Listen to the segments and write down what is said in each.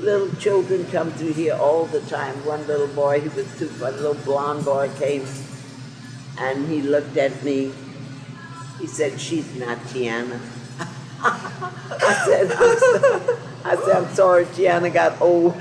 little children come through here all the time. One little boy, he was too funny, a little blonde boy came and he looked at me. He said, "She's not Tiana." I said, "I'm sorry, Tiana got old."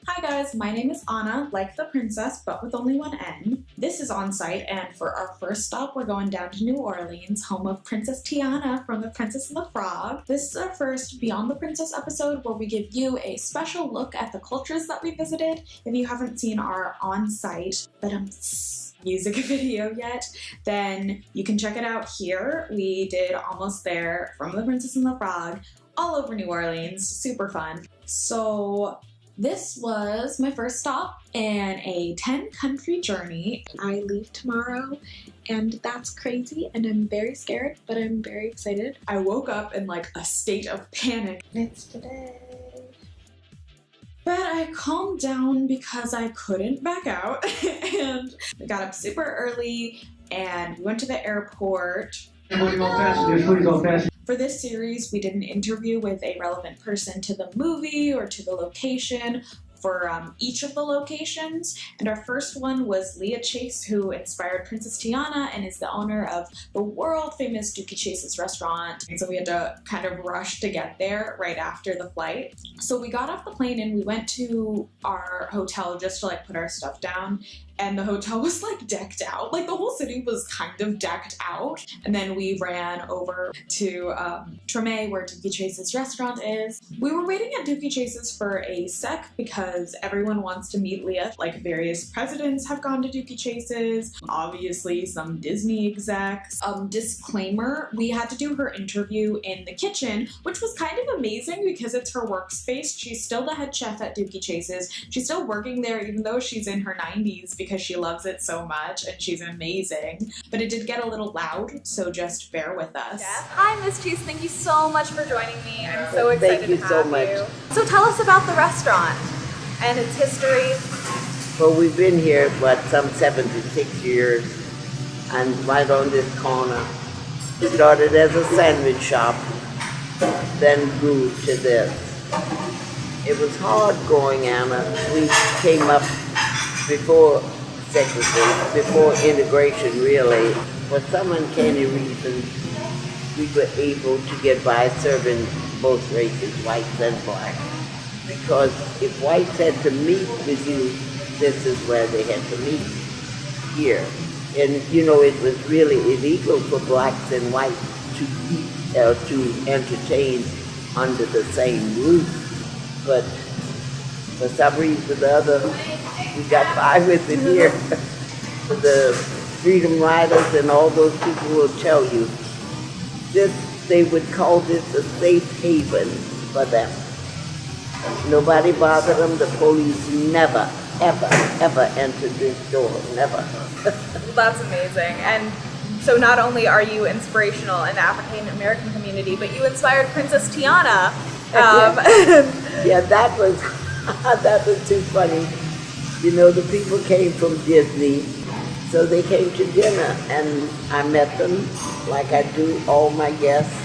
Hi guys, my name is Anna, like the princess, but with only one N. This is on site, and for our first stop, we're going down to New Orleans, home of Princess Tiana from The Princess and the Frog. This is our first Beyond the Princess episode where we give you a special look at the cultures that we visited. If you haven't seen our on-site music video yet, then you can check it out here. We did Almost There, From The Princess and the Frog, all over New Orleans, super fun. So this was my first stop in a 10-country journey. I leave tomorrow and that's crazy and I'm very scared, but I'm very excited. I woke up in like a state of panic. It's today. But I calmed down because I couldn't back out and I got up super early and we went to the airport. For this series, we did an interview with a relevant person to the movie or to the location for each of the locations. And our first one was Leah Chase, who inspired Princess Tiana and is the owner of the world famous Dookie Chase's restaurant. And so we had to kind of rush to get there right after the flight. So we got off the plane and we went to our hotel just to like put our stuff down. And the hotel was like decked out. Like the whole city was kind of decked out. And then we ran over to Treme, where Dookie Chase's restaurant is. We were waiting at Dookie Chase's for a sec because everyone wants to meet Leah. Like various presidents have gone to Dookie Chase's, obviously some Disney execs. Disclaimer, we had to do her interview in the kitchen, which was kind of amazing because it's her workspace. She's still the head chef at Dookie Chase's. She's still working there even though she's in her 90s because she loves it so much and she's amazing. But it did get a little loud, so just bear with us. Hi, Miss Chase. Thank you so much for joining me. I'm so excited to have you. So tell us about the restaurant and its history. Well, we've been here, some 76 years, and right on this corner. It started as a sandwich shop, then grew to this. It was hard going, Anna. We came up before secrecy, before integration really. For some uncanny reason, we were able to get by serving both races, whites and blacks. Because if whites had to meet with you, this is where they had to meet, here. And you know, it was really illegal for blacks and whites to eat or to entertain under the same roof. But for some reason or the other, we got by with it here. The Freedom Riders and all those people will tell you, they would call this a safe haven for them. Nobody bothered them. The police never, ever, ever entered this door. Never. That's amazing. And so not only are you inspirational in the African American community, but you inspired Princess Tiana. Yeah, that was too funny. You know, the people came from Disney, so they came to dinner, and I met them like I do all my guests.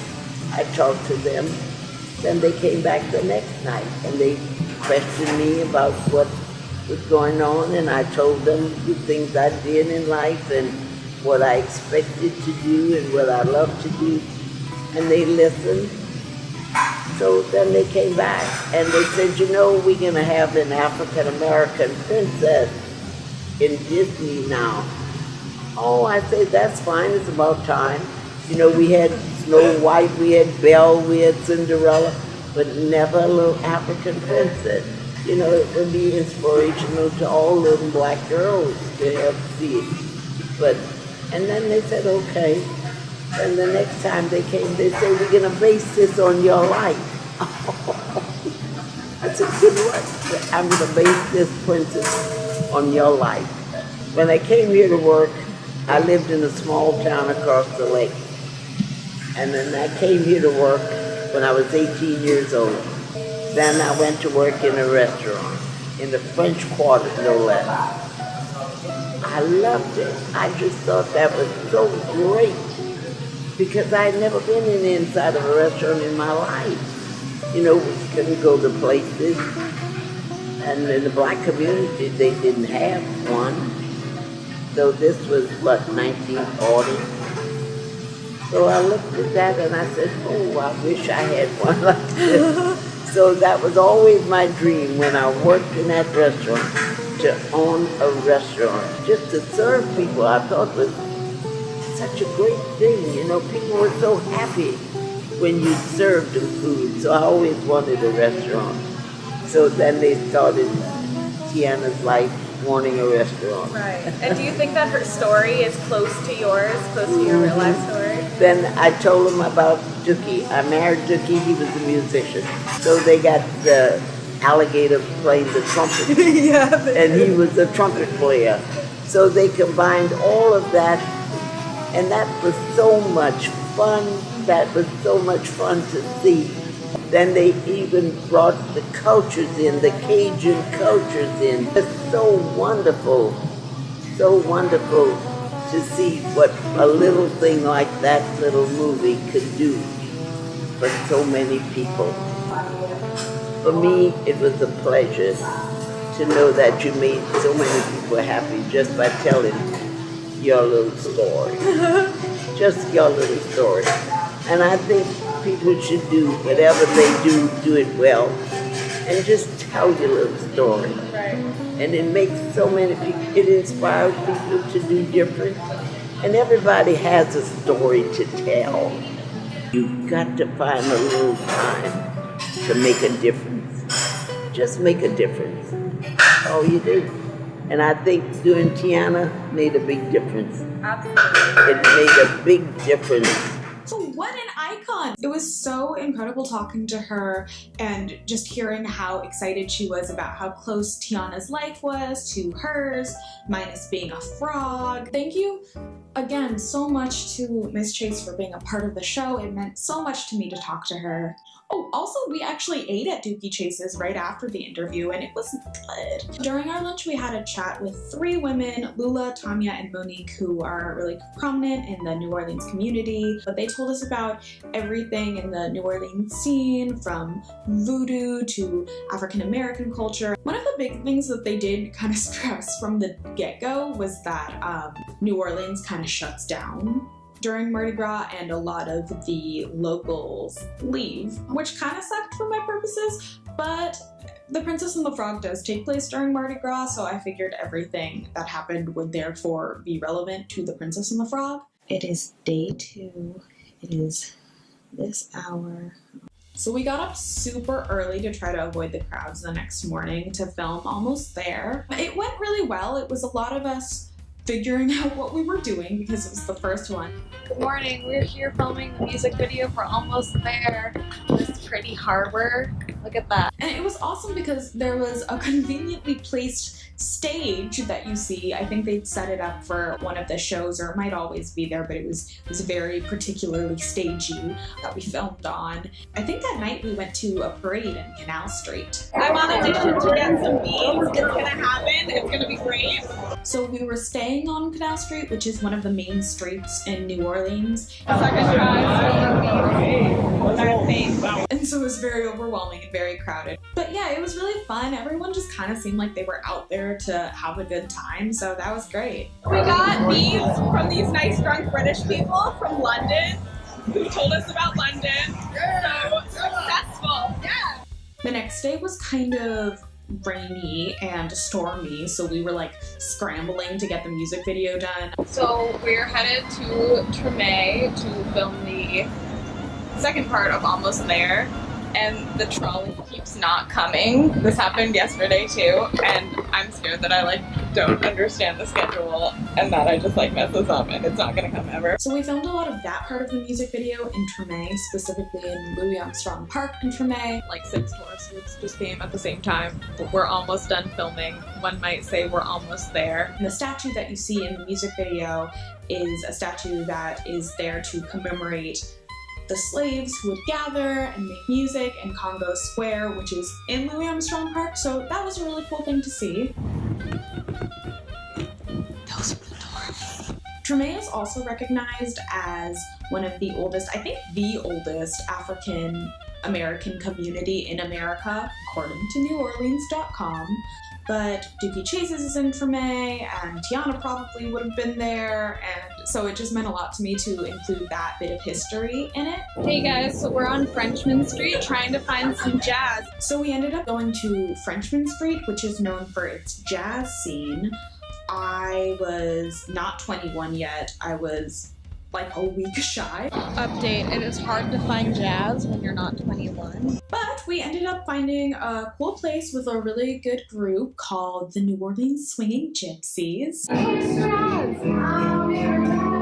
I talked to them. Then they came back the next night, and they questioned me about what was going on, and I told them the things I did in life and what I expected to do and what I love to do, and they listened. So then they came back and they said, you know, we're going to have an African-American princess in Disney now. Oh, I said, that's fine, it's about time. You know, we had Snow White, we had Belle, we had Cinderella, but never a little African princess. You know, it would be inspirational to all little black girls to have see it. And then they said, okay. And the next time they came, they said, we're going to base this on your life. I said, good what? I'm going to base this princess on your life. When I came here to work, I lived in a small town across the lake. And then I came here to work when I was 18 years old. Then I went to work in a restaurant, in the French Quarter, no less. I loved it. I just thought that was so great because I'd never been in the inside of a restaurant in my life. You know, we couldn't go to places, and in the black community, they didn't have one. So this was, what, 1940? So I looked at that and I said, oh, I wish I had one like this. So that was always my dream when I worked in that restaurant, to own a restaurant, just to serve people. I thought was such a great thing. You know, people were so happy when you served them food. So I always wanted a restaurant. So then they started Tiana's life wanting a restaurant. Right. And do you think that her story is close to yours, close to your real life story? Then I told him about Dookie. I married Dookie. He was a musician. So they got the alligator playing the trumpet. Yeah. And he was a trumpet player. So they combined all of that. And that was so much fun. That was so much fun to see. Then they even brought the cultures in, the Cajun cultures in. It's so wonderful to see what a little thing like that little movie could do for so many people. For me, it was a pleasure to know that you made so many people happy just by telling your little story. Just your little story. And I think people should do whatever they do it well. And just tell your little story. Right. And it makes so many people, it inspires people to do different. And everybody has a story to tell. You've got to find a little time to make a difference. Just make a difference. That's all you do. And I think doing Tiana made a big difference. Absolutely. It made a big difference. So what an icon! It was so incredible talking to her and just hearing how excited she was about how close Tiana's life was to hers, minus being a frog. Thank you again so much to Miss Chase for being a part of the show. It meant so much to me to talk to her. Oh, also, we actually ate at Dookie Chase's right after the interview, and it was good. During our lunch, we had a chat with 3 women, Lula, Tanya, and Monique, who are really prominent in the New Orleans community. But they told us about everything in the New Orleans scene, from voodoo to African-American culture. One of the big things that they did kind of stress from the get-go was that New Orleans kind of shuts down during Mardi Gras, and a lot of the locals leave, which kind of sucked for my purposes, but The Princess and the Frog does take place during Mardi Gras, so I figured everything that happened would therefore be relevant to The Princess and the Frog. It is day 2. It is this hour. So we got up super early to try to avoid the crowds the next morning to film Almost There. It went really well. It was a lot of us figuring out what we were doing because it was the first one. Good morning, we're here filming the music video for Almost There. This pretty harbor, look at that. And it was awesome because there was a conveniently placed stage that you see. I think they'd set it up for one of the shows, or it might always be there, but it was very particularly stagey that we filmed on. I think that night we went to a parade in Canal Street. I'm on audition to get some beans. It's gonna happen. It's gonna be great. So we were staying on Canal Street, which is one of the main streets in New Orleans. Second try. And so it was very overwhelming and very crowded. But yeah, it was really fun. Everyone just kind of seemed like they were out there to have a good time, so that was great. We got beans from these nice drunk British people from London who told us about London. So successful. Yeah. The next day was kind of rainy and stormy, so we were like scrambling to get the music video done. So we're headed to Treme to film the second part of Almost There, and the trolley keeps not coming. This happened yesterday too, and I'm scared that I don't understand the schedule and that I just mess this up and it's not gonna come ever. So we filmed a lot of that part of the music video in Treme, specifically in Louis Armstrong Park in Treme. 6 tourist groups just came at the same time, but we're almost done filming. One might say we're almost there. And the statue that you see in the music video is a statue that is there to commemorate the slaves who would gather and make music in Congo Square, which is in Louis Armstrong Park, so that was a really cool thing to see. Treme is also recognized as one of the oldest, I think the oldest African American community in America, according to NewOrleans.com. But Dookie Chases is in Treme, and Tiana probably would have been there, and so it just meant a lot to me to include that bit of history in it. Hey guys, so we're on Frenchman Street trying to find some jazz. So we ended up going to Frenchman Street, which is known for its jazz scene. I was not 21 yet. I was like a week shy. Update, it is hard to find jazz when you're not 21. But we ended up finding a cool place with a really good group called the New Orleans Swinging Gypsies.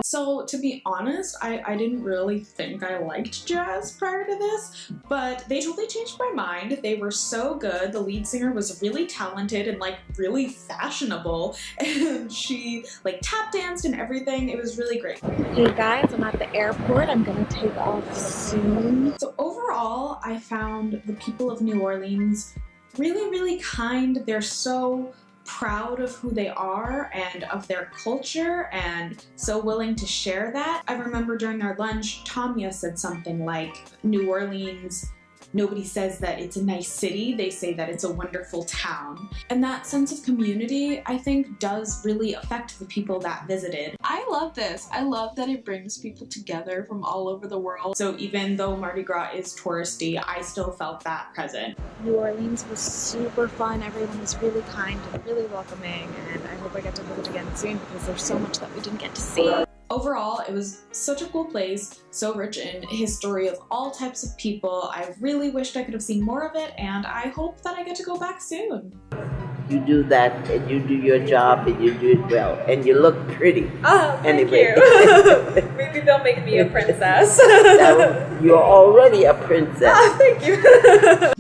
So to be honest, I didn't really think I liked jazz prior to this, but they totally changed my mind. They were so good. The lead singer was really talented and like really fashionable, and she like tap danced and everything. It was really great. Hey guys, I'm at the airport. I'm gonna take off soon. So overall, I found the people of New Orleans really, really kind. They're so proud of who they are and of their culture and so willing to share that. I remember during our lunch, Tanya said something like, New Orleans, nobody says that it's a nice city, they say that it's a wonderful town. And that sense of community, I think, does really affect the people that visited. I love this. I love that it brings people together from all over the world. So even though Mardi Gras is touristy, I still felt that present. New Orleans was super fun. Everyone was really kind and really welcoming, and I hope I get to visit again soon because there's so much that we didn't get to see. Overall, it was such a cool place, so rich in history of all types of people. I really wished I could have seen more of it, and I hope that I get to go back soon. You do that, and you do your job, and you do it well, and you look pretty. Oh, thank anyway. you. Maybe they'll make me a princess. You're already a princess. Oh, thank you. That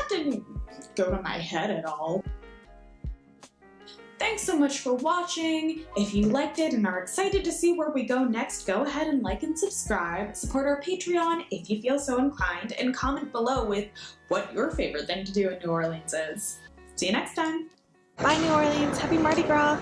didn't go to my head at all. Thanks so much for watching. If you liked it and are excited to see where we go next, go ahead and like and subscribe. Support our Patreon if you feel so inclined, and comment below with what your favorite thing to do in New Orleans is. See you next time. Bye, New Orleans. Happy Mardi Gras.